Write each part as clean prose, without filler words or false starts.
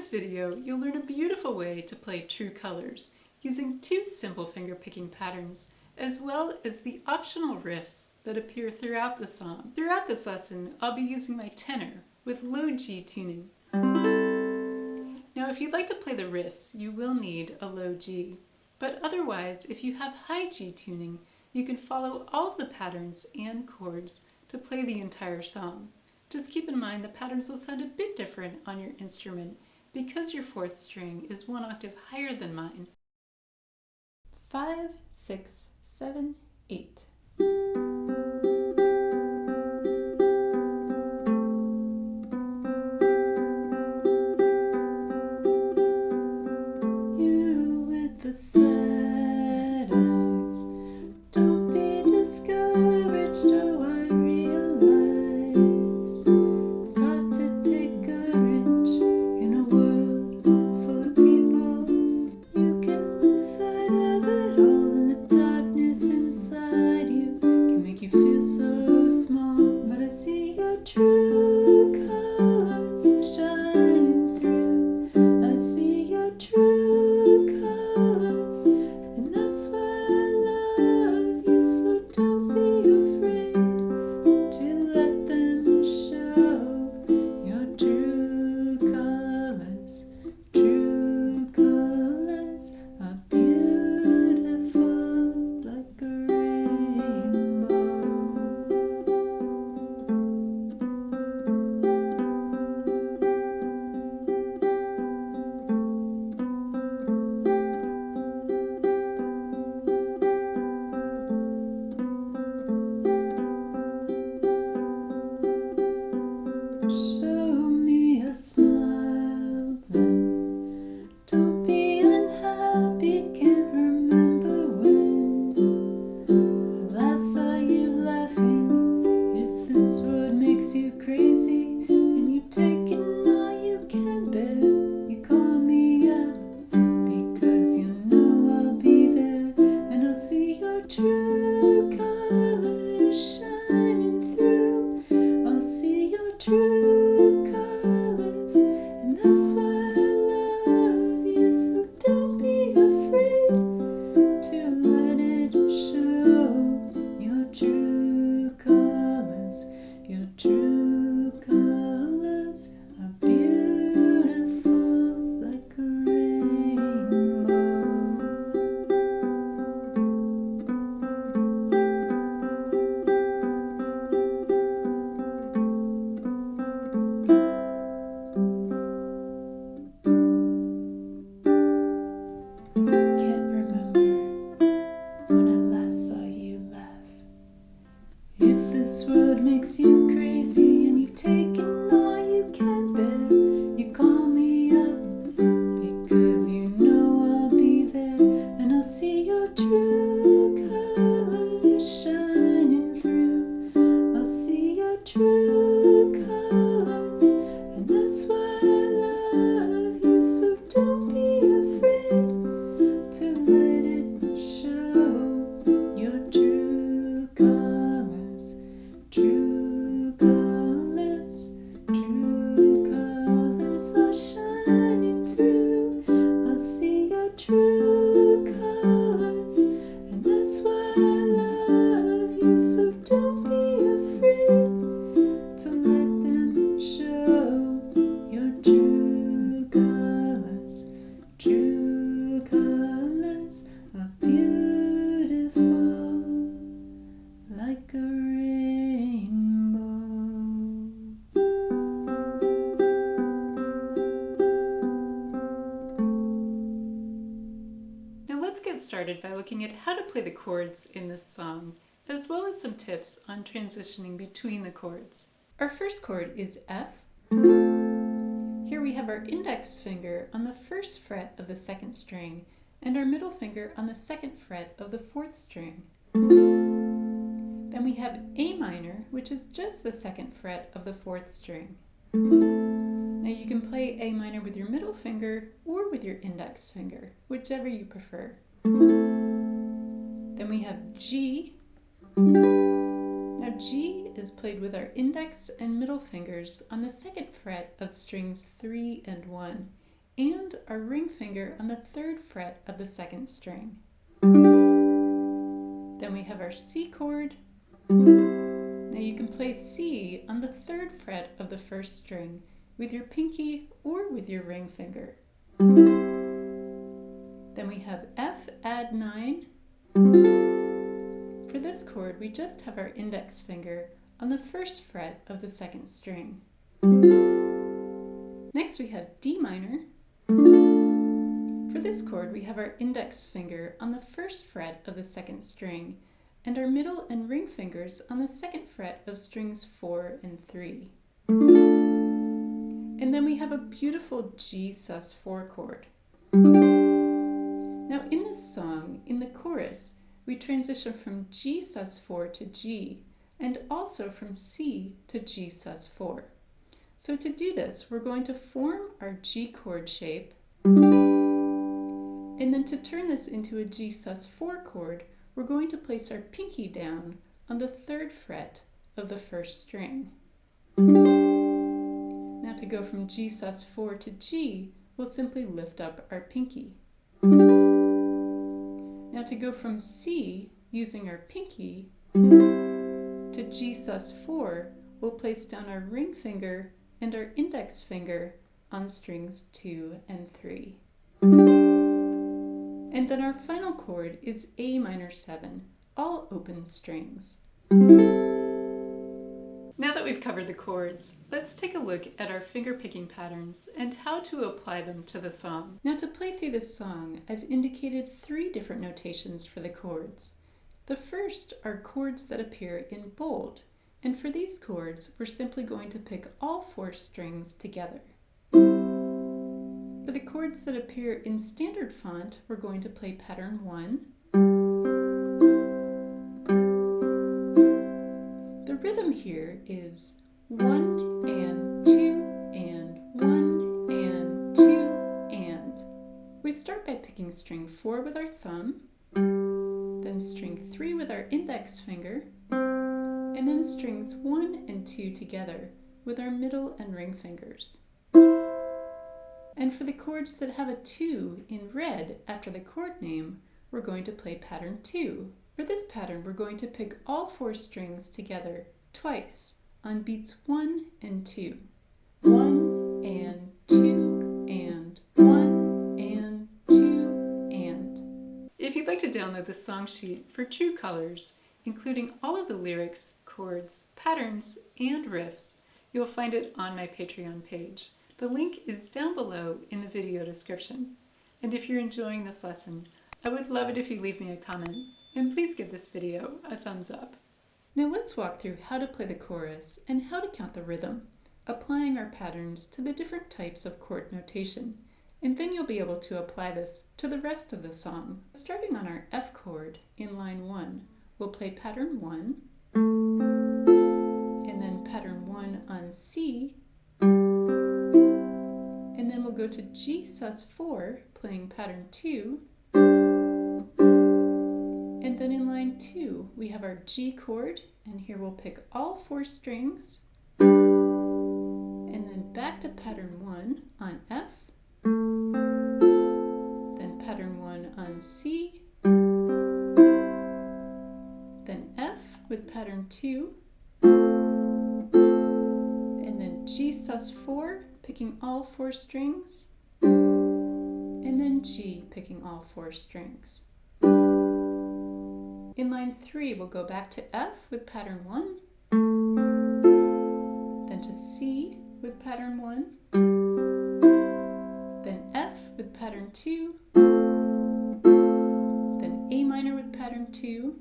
video, you'll learn a beautiful way to play true colors using two simple finger picking patterns, as well as the optional riffs that appear throughout the song. Throughout this lesson, I'll be using my tenor with low G tuning. Now, if you'd like to play the riffs, you will need a low G. But otherwise, if you have high G tuning, you can follow all of the patterns and chords to play the entire song. Just keep in mind the patterns will sound a bit different on your instrument because your fourth string is one octave higher than mine. 5, 6, 7, 8. You with the sad eyes, don't be discouraged, oh I realize it's hard to take courage in a world full of people. You can lose sight of it all, and the darkness inside you can make you feel so small. But I see your true colors shining through. I see your true colors, and that's why I love you. So don't be afraid to let them show your true colors. True colors are beautiful like a rainbow. Show me a smile then. Don't be unhappy, can't remember when last saw you laughing. If this world makes you crazy and you've taken all you can bear, you call me up because you know I'll be there, and I'll see your true colors shining through. I'll see your true colors, and that's why I love you. So don't be afraid to let it show your true colors. Your true colors are beautiful like a rainbow. Can't remember when I last saw you laugh. If this world makes you crazy and you've taken all you can bear, you call me up because you know I'll be there, and I'll see your true colors shining through. I'll see your true colors, and that's why I love you. So don't be afraid to let it show your true colors. True colors, true colors are shining through. I'll see your true colors, and that's why I love you. So don't be afraid to let them show your true colors. True colors are beautiful like a rainbow. Now let's get started by looking at how to play the chords in this song, as well as some tips on transitioning between the chords. Our first chord is F. Here we have our index finger on the first fret of the second string and our middle finger on the second fret of the fourth string. Then we have A minor, which is just the second fret of the fourth string. Now you can play A minor with your middle finger or with your index finger, whichever you prefer. Then we have G. Now G is played with our index and middle fingers on the second fret of strings 3 and 1, and our ring finger on the 3rd fret of the 2nd string. Then we have our C chord. Now you can play C on the 3rd fret of the 1st string with your pinky or with your ring finger. Then we have F add 9. For this chord, we just have our index finger on the 1st fret of the 2nd string. Next we have D minor. For this chord, we have our index finger on the 1st fret of the 2nd string and our middle and ring fingers on the 2nd fret of strings 4 and 3. And then we have a beautiful G sus4 chord. Now in this song, in the chorus, we transition from G sus4 to G, and also from C to G sus4. So to do this, we're going to form our G chord shape, and then to turn this into a G sus4 chord, we're going to place our pinky down on the 3rd fret of the 1st string. Now to go from G sus4 to G, we'll simply lift up our pinky. Now to go from C, using our pinky, to G sus4, we'll place down our ring finger and our index finger on strings 2 and 3. And then our final chord is A minor 7, all open strings. Now that we've covered the chords, let's take a look at our finger picking patterns and how to apply them to the song. Now to play through this song, I've indicated 3 different notations for the chords. The first are chords that appear in bold, and for these chords, we're simply going to pick all 4 strings together. For the chords that appear in standard font, we're going to play pattern 1. The rhythm here is 1 and 2 and 1 and 2 and. We start by picking string 4 with our thumb, then string 3 with our index finger, and then strings 1 and 2 together with our middle and ring fingers. And for the chords that have a 2 in red after the chord name, we're going to play pattern 2. For this pattern, we're going to pick all 4 strings together twice on beats 1 and 2. 1 and 2 and 1 and 2 and. If you'd like to download the song sheet for True Colors, including all of the lyrics, chords, patterns, and riffs, you'll find it on my Patreon page. The link is down below in the video description. And if you're enjoying this lesson, I would love it if you leave me a comment, and please give this video a thumbs up. Now let's walk through how to play the chorus and how to count the rhythm, applying our patterns to the different types of chord notation, and then you'll be able to apply this to the rest of the song. Starting on our F chord in line 1, we'll play pattern 1, and then pattern 1 on C, and then we'll go to G sus4, playing pattern 2, and then in line 2 we have our G chord, and here we'll pick all 4 strings, and then back to pattern 1 on F, then pattern 1 on C, then F with pattern 2, and then G sus4, picking all 4 strings, and then G picking all 4 strings. In line 3, we'll go back to F with pattern 1, then to C with pattern 1, then F with pattern 2, then A minor with pattern 2,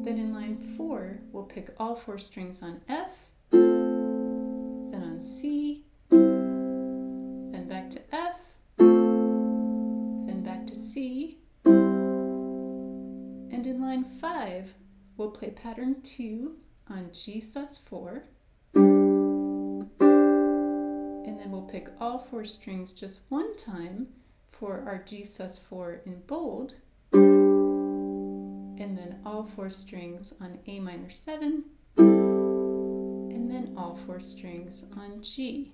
then in line 4, we'll pick all 4 strings on F, then on C, then back to F, then back to C, and in line 5, we'll play pattern 2 on G sus4, and then we'll pick all 4 strings just one time for our G sus4 in bold, and then all 4 strings on A minor 7, and then all 4 strings on G.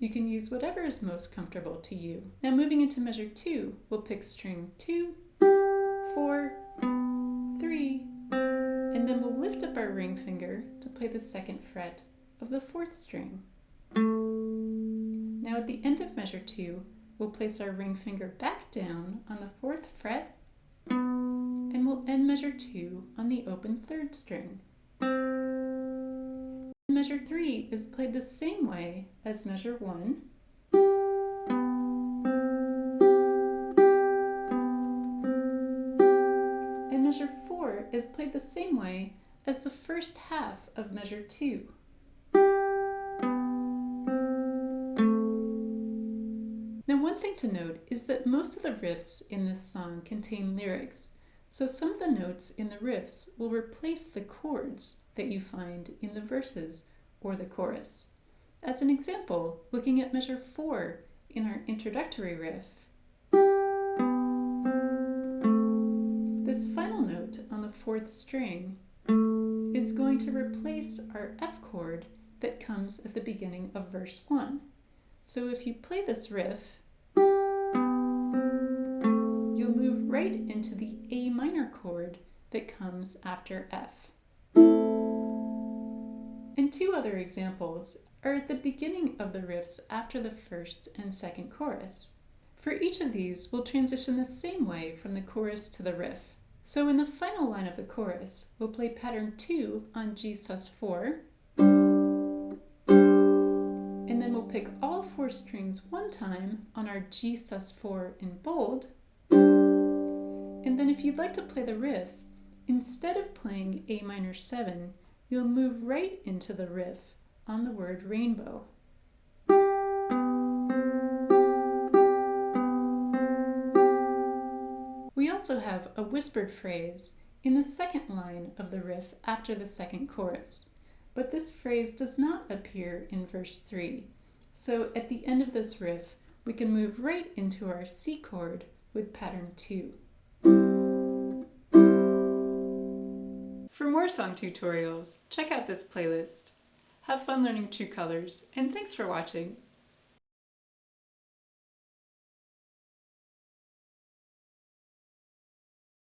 You can use whatever is most comfortable to you. Now moving into measure 2, we'll pick string 2, 4, 3, and then we'll lift up our ring finger to play the 2nd fret of the 4th string. Now at the end of measure 2, we'll place our ring finger back down on the 4th fret, and we'll end measure 2 on the open 3rd string. Measure 3 is played the same way as measure 1. And measure 4 is played the same way as the first half of measure 2. Now one thing to note is that most of the riffs in this song contain lyrics, so some of the notes in the riffs will replace the chords that you find in the verses or the chorus. As an example, looking at measure 4 in our introductory riff, this final note on the 4th string is going to replace our F chord that comes at the beginning of verse 1. So if you play this riff, you'll move right into the A minor chord that comes after F. And 2 other examples are at the beginning of the riffs after the 1st and 2nd chorus. For each of these, we'll transition the same way from the chorus to the riff. So in the final line of the chorus, we'll play pattern 2 on G sus4, and then we'll pick all 4 strings one time on our G sus4 in bold, and then if you'd like to play the riff, instead of playing A minor 7, you'll move right into the riff on the word rainbow. We also have a whispered phrase in the 2nd line of the riff after the 2nd chorus, but this phrase does not appear in verse 3. So at the end of this riff, we can move right into our C chord with pattern 2. For more song tutorials, check out this playlist. Have fun learning true colors, and thanks for watching.